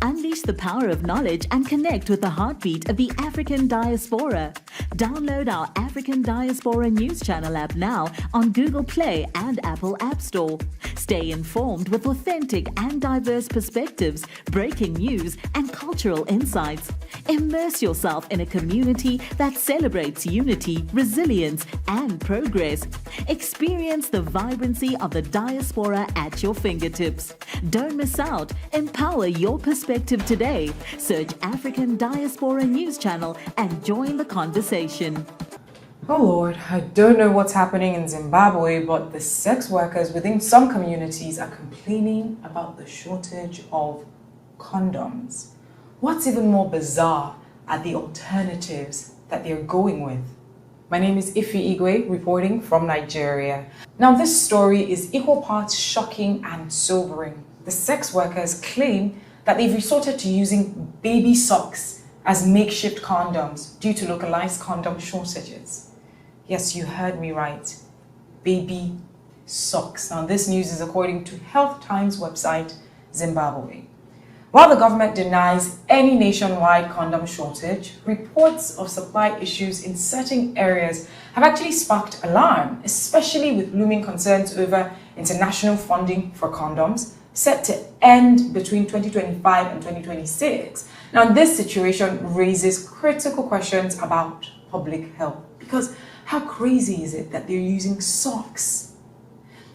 Unleash the power of knowledge and connect with the heartbeat of the African diaspora. Download our African Diaspora News Channel app now on Google Play and Apple App Store. Stay informed with authentic and diverse perspectives, breaking news, and cultural insights. Immerse yourself in a community that celebrates unity, resilience, and progress. Experience the vibrancy of the diaspora at your fingertips. Don't miss out. Empower your perspective today. Search African Diaspora News Channel and join the conversation. Oh Lord, I don't know what's happening in Zimbabwe, but the sex workers within some communities are complaining about the shortage of condoms. What's even more bizarre are the alternatives that they're going with. My name is Igwe, reporting from Nigeria. Now, this story is equal parts shocking and sobering. The sex workers claim that they've resorted to using baby socks as makeshift condoms due to localized condom shortages. Yes, you heard me right. Baby socks. Now, this news is according to Health Times website, Zimbabwe. While the government denies any nationwide condom shortage, reports of supply issues in certain areas have actually sparked alarm, especially with looming concerns over international funding for condoms set to end between 2025 and 2026. Now, this situation raises critical questions about public health, because how crazy is it that they're using socks?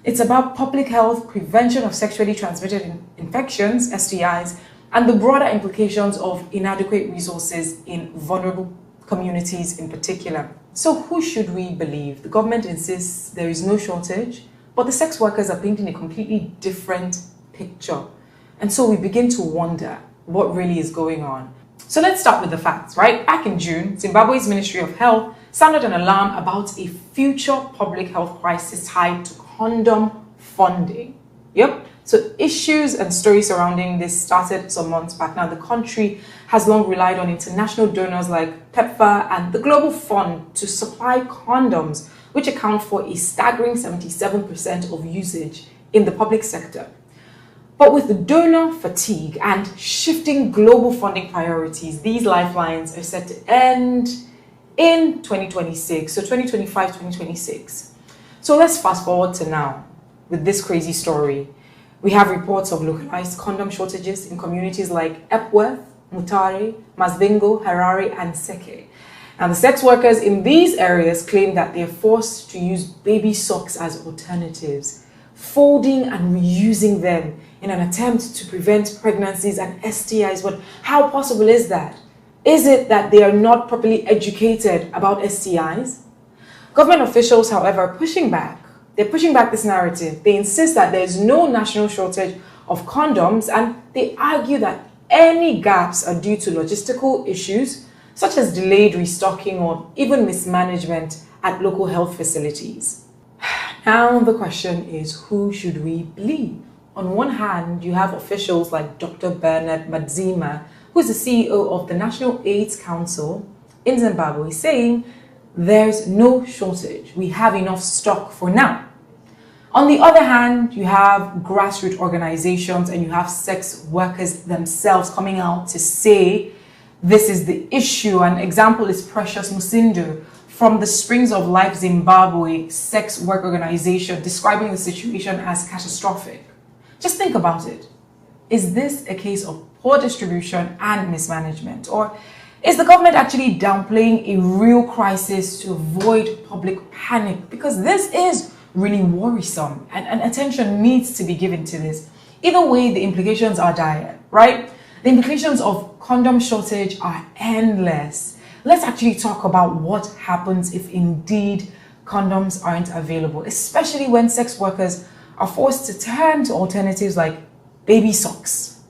It's about public health, prevention of sexually transmitted infections, STIs, and the broader implications of inadequate resources in vulnerable communities in particular. So who should we believe? The government insists there is no shortage, but the sex workers are painting a completely different picture. And so we begin to wonder what really is going on. So let's start with the facts, right? Back in June, Zimbabwe's Ministry of Health sounded an alarm about a future public health crisis tied to condom funding. Yep. So issues and stories surrounding this started some months back. Now, the country has long relied on international donors like PEPFAR and the Global Fund to supply condoms, which account for a staggering 77% of usage in the public sector. But with the donor fatigue and shifting global funding priorities, these lifelines are set to end in 2026, so 2025, 2026. So let's fast forward to now with this crazy story. We have reports of localized condom shortages in communities like Epworth, Mutare, Masvingo, Harare, and Seke. Now, the sex workers in these areas claim that they're forced to use baby socks as alternatives, folding and reusing them in an attempt to prevent pregnancies and STIs. But how possible is that? Is it that they are not properly educated about STIs? Government officials, however, are pushing back. They're pushing back this narrative. They insist that there is no national shortage of condoms, and they argue that any gaps are due to logistical issues, such as delayed restocking or even mismanagement at local health facilities. Now, the question is, who should we believe? On one hand, you have officials like Dr. Bernard Madzima, who is the CEO of the National AIDS Council in Zimbabwe, saying there's no shortage. We have enough stock for now. On the other hand, you have grassroots organizations and you have sex workers themselves coming out to say this is the issue. An example is Precious Musindo from the Springs of Life Zimbabwe sex work organization, describing the situation as catastrophic. Just think about it. Is this a case of poor distribution and mismanagement? Or is the government actually downplaying a real crisis to avoid public panic? Because this is really worrisome and attention needs to be given to this. Either way, the implications are dire, right? The implications of condom shortage are endless. Let's actually talk about what happens if indeed condoms aren't available, especially when sex workers are forced to turn to alternatives like baby socks.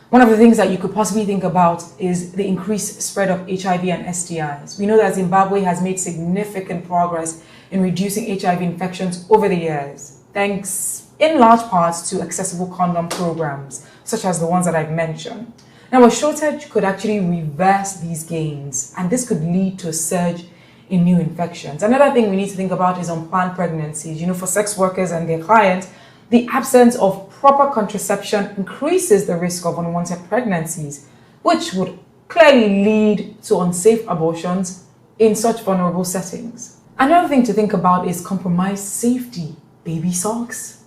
One of the things that you could possibly think about is the increased spread of HIV and STIs. We know that Zimbabwe has made significant progress in reducing HIV infections over the years, thanks in large part to accessible condom programs, such as the ones that I've mentioned. Now, a shortage could actually reverse these gains, and this could lead to a surge in new infections. Another thing we need to think about is unplanned pregnancies. You know, for sex workers and their clients, the absence of proper contraception increases the risk of unwanted pregnancies, which would clearly lead to unsafe abortions in such vulnerable settings. Another thing to think about is compromised safety. Baby socks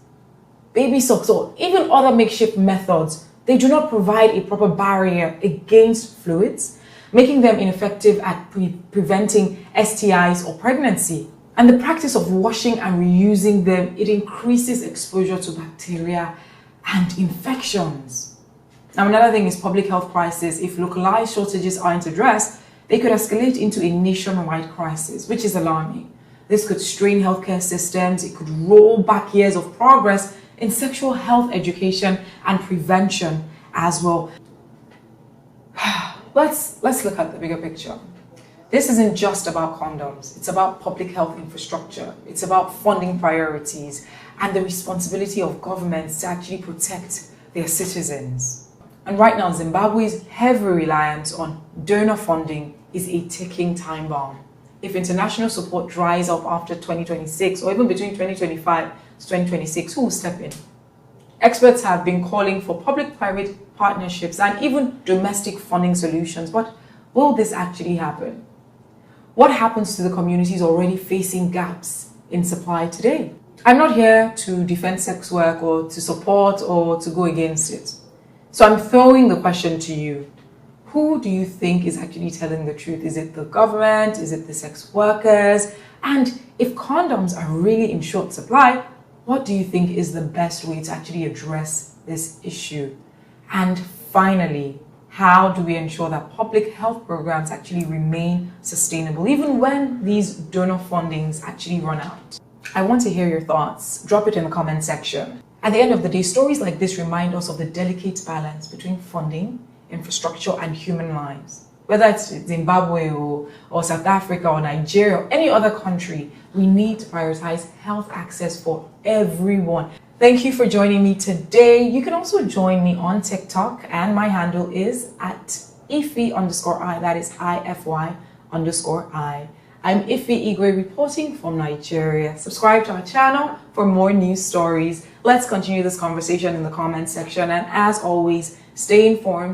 or even other makeshift methods, they do not provide a proper barrier against fluids, making them ineffective at preventing STIs or pregnancy. And the practice of washing and reusing them, it increases exposure to bacteria and infections. Now, another thing is public health crisis. If localized shortages aren't addressed, they could escalate into a nationwide crisis, which is alarming. This could strain healthcare systems. It could roll back years of progress in sexual health education and prevention as well. Let's look at the bigger picture. This isn't just about condoms. It's about public health infrastructure. It's about funding priorities and the responsibility of governments to actually protect their citizens. And right now, Zimbabwe's heavy reliance on donor funding is a ticking time bomb. If international support dries up after 2026 or even between 2025 to 2026, who will step in? Experts have been calling for public-private partnerships and even domestic funding solutions, but will this actually happen? What happens to the communities already facing gaps in supply today? I'm not here to defend sex work or to support or to go against it. So I'm throwing the question to you. Who do you think is actually telling the truth? Is it the government? Is it the sex workers? And if condoms are really in short supply, what do you think is the best way to actually address this issue? And finally, how do we ensure that public health programs actually remain sustainable, even when these donor fundings actually run out? I want to hear your thoughts. Drop it in the comment section. At the end of the day, stories like this remind us of the delicate balance between funding, infrastructure, and human lives. Whether it's Zimbabwe or South Africa or Nigeria or any other country, we need to prioritize health access for everyone. Thank you for joining me today. You can also join me on TikTok, and my handle is at Ify_I, that is IFY_I. I'm Ify Igwe reporting from Nigeria. Subscribe to our channel for more news stories. Let's continue this conversation in the comment section, and as always, stay informed.